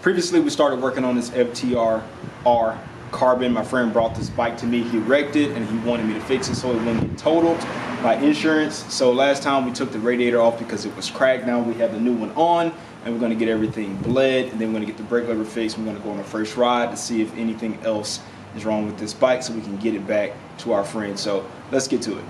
Previously, we started working on this FTR carbon. My friend brought this bike to me. He wrecked it and he wanted me to fix it so it wouldn't get totaled by insurance. So last time we took the radiator off because it was cracked. Now we have the new one on and we're gonna get everything bled, and then we're gonna get the brake lever fixed. We're gonna go on a first ride to see if anything else is wrong with this bike so we can get it back to our friend. So let's get to it.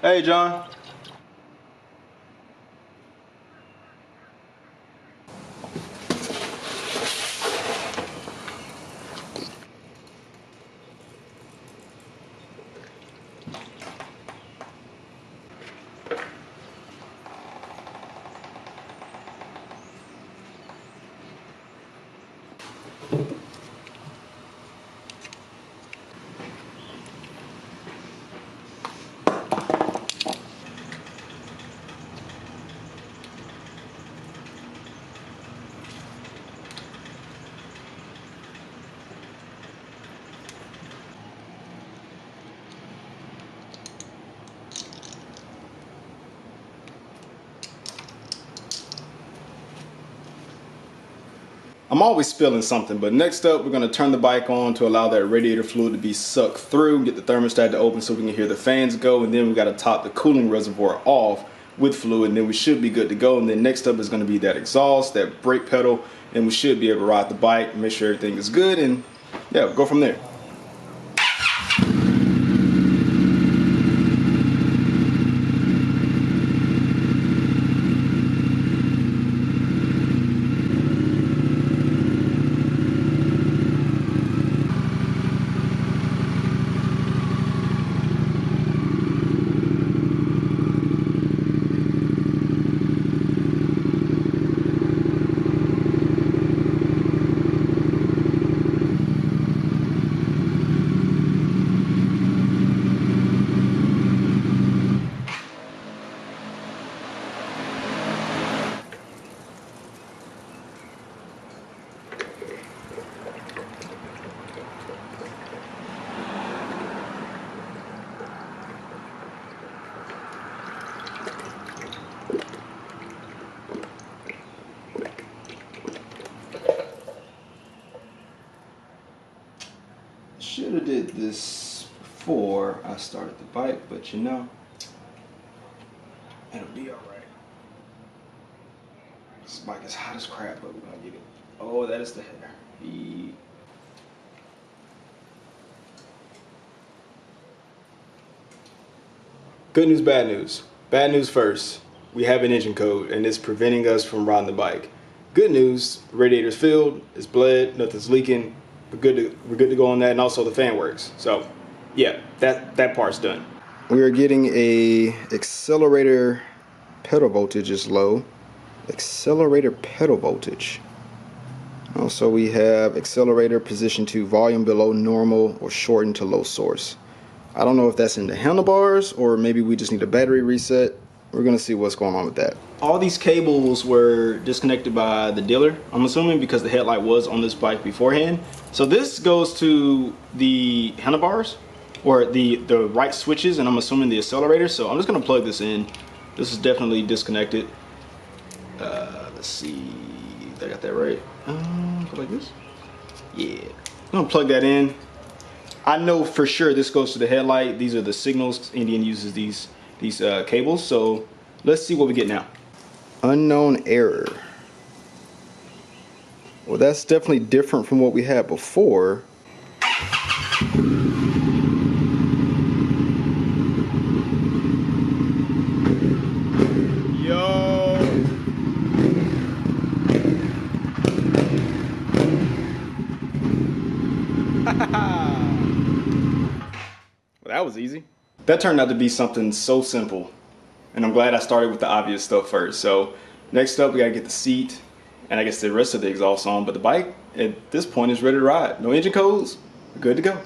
Hey, John. I'm always spilling something, but next up we're going to turn the bike on to allow that radiator fluid to be sucked through, get the thermostat to open so we can hear the fans go, and then we got to top the cooling reservoir off with fluid, and then we should be good to go. And then next up is going to be that exhaust, that brake pedal, and we should be able to ride the bike, make sure everything is good, and yeah, we'll go from there. Should have did this before I started the bike, but you know, it'll be all right. This bike is hot as crap, but we're gonna get it. Oh, that is the header. Good news, bad news. Bad news first. We have an engine code, and it's preventing us from riding the bike. Good news, radiator's filled, it's bled, nothing's leaking. We're good to go on that, and also the fan works. So, yeah, that part's done. We are getting a accelerator pedal voltage is low. Accelerator pedal voltage. Also, we have accelerator position to volume below normal or shortened to low source. I don't know if that's in the handlebars or maybe we just need a battery reset. We're gonna see what's going on with that. All these cables were disconnected by the dealer, I'm assuming, because the headlight was on this bike beforehand. So this goes to the handlebars or the right switches, and I'm assuming the accelerator. So I'm just gonna plug this in. This is definitely disconnected. Let's see, did I got that right? Go like this? Yeah, I'm gonna plug that in. I know for sure this goes to the headlight. These are the signals. Indian uses these cables. So let's see what we get now. Unknown error. Well, that's definitely different from what we had before. Yo. Well, that was easy. That turned out to be something so simple, and I'm glad I started with the obvious stuff first. So next up, we gotta get the seat and I guess the rest of the exhaust on, but the bike at this point is ready to ride. No engine codes, we're good to go.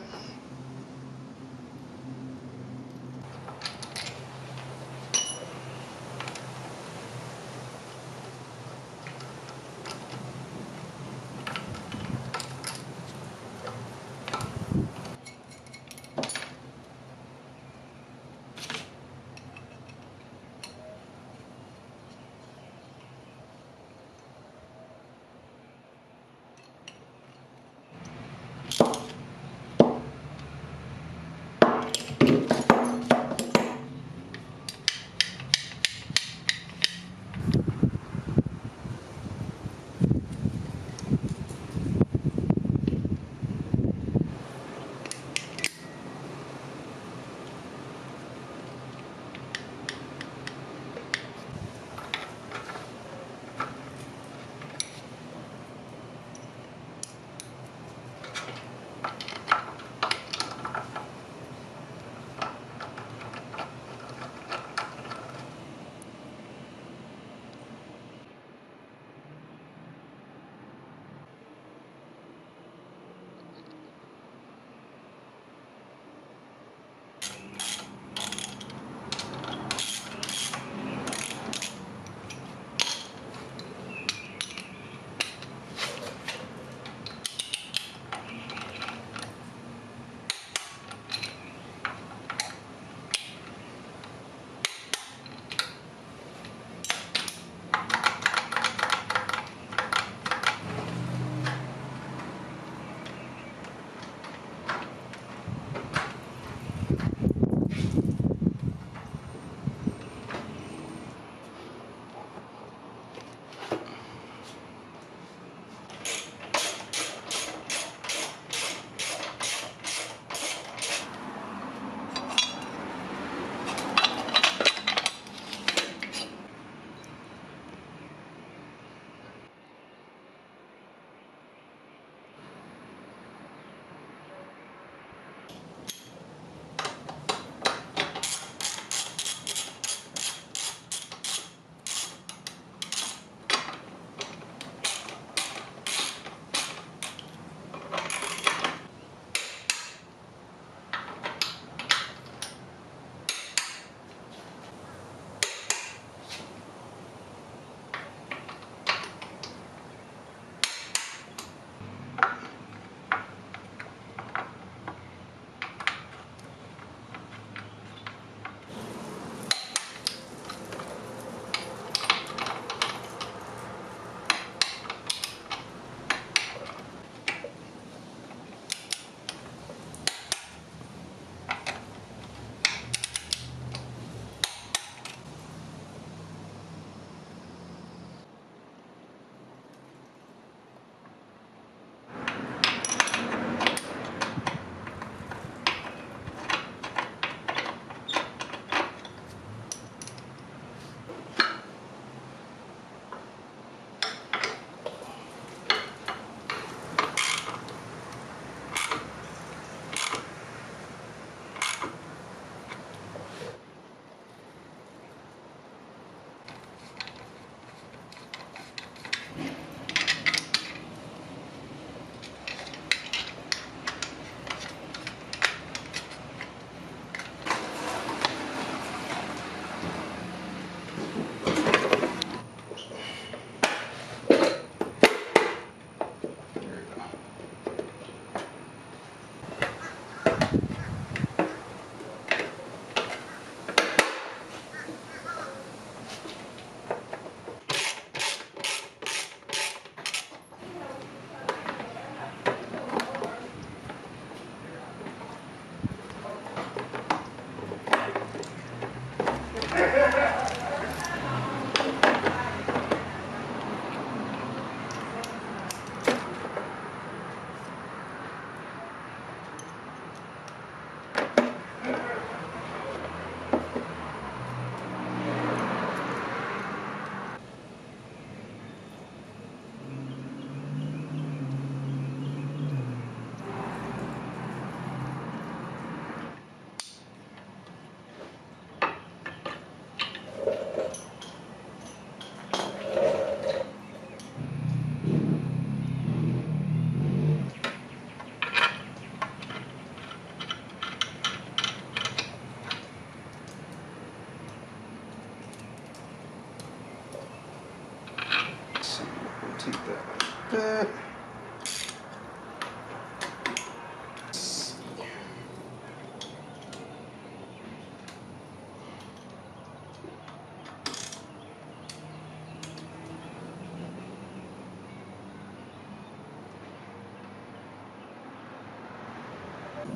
take that like that.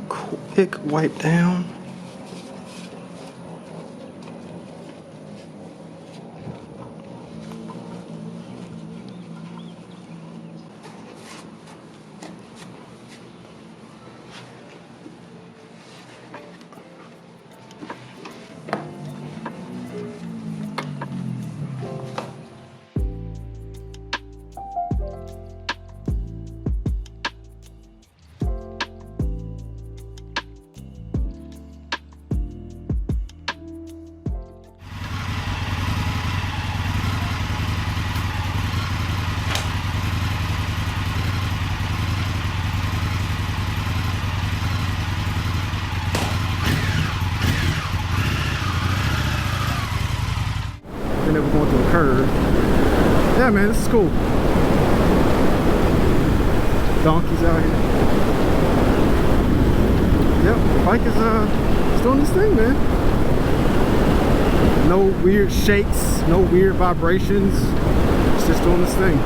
Quick wipe down. And then we're going through a curve. Yeah, man, this is cool. Donkeys out here. Yep, the bike is it's doing this thing, man. No weird shakes, no weird vibrations. It's just doing this thing.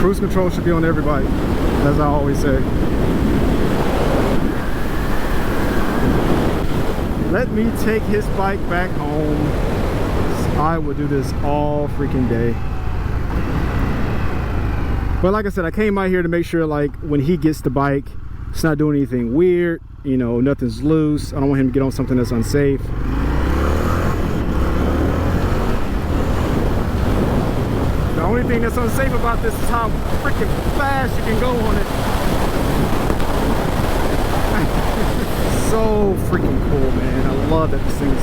Cruise control should be on every bike, as I always say. Let me take his bike back home. I would do this all freaking day. But like I said, I came out here to make sure, like, when he gets the bike, it's not doing anything weird, you know, nothing's loose. I don't want him to get on something that's unsafe. The only thing that's unsafe about this is how freaking fast you can go on it. So freaking cool, man. I love that this thing's,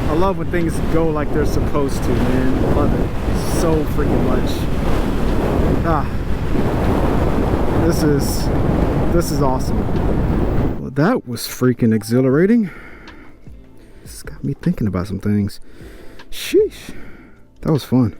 I love when things go like they're supposed to, man. I love it so freaking much. This is awesome. Well, that was freaking exhilarating. This got me thinking about some things. Sheesh, that was fun.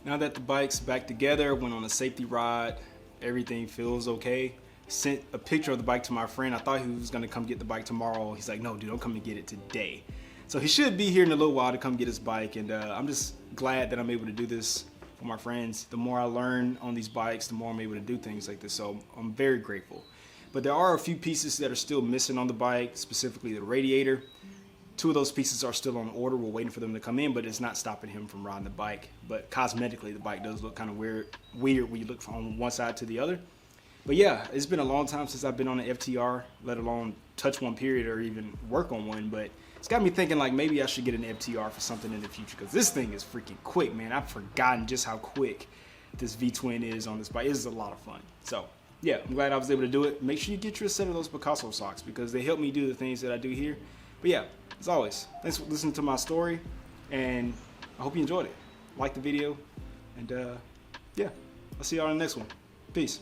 Now that the bike's back together, went on a safety ride, everything feels okay. Sent a picture of the bike to my friend. I thought he was gonna come get the bike tomorrow. He's like, no, dude, I'm coming to get it today. So he should be here in a little while to come get his bike. And I'm just glad that I'm able to do this for my friends. The more I learn on these bikes, the more I'm able to do things like this. So I'm very grateful. But there are a few pieces that are still missing on the bike, specifically the radiator. 2 of those pieces are still on order. We're waiting for them to come in, but it's not stopping him from riding the bike. But cosmetically, the bike does look kind of weird when you look from one side to the other. But yeah, it's been a long time since I've been on an FTR, let alone touch one period or even work on one. But it's got me thinking, like, maybe I should get an FTR for something in the future, because this thing is freaking quick, man. I've forgotten just how quick this V-twin is on this bike. It is a lot of fun. So yeah, I'm glad I was able to do it. Make sure you get your set of those Bicasso socks, because they help me do the things that I do here. But yeah, as always, thanks for listening to my story, and I hope you enjoyed it. Like the video, and yeah, I'll see y'all in the next one. Peace.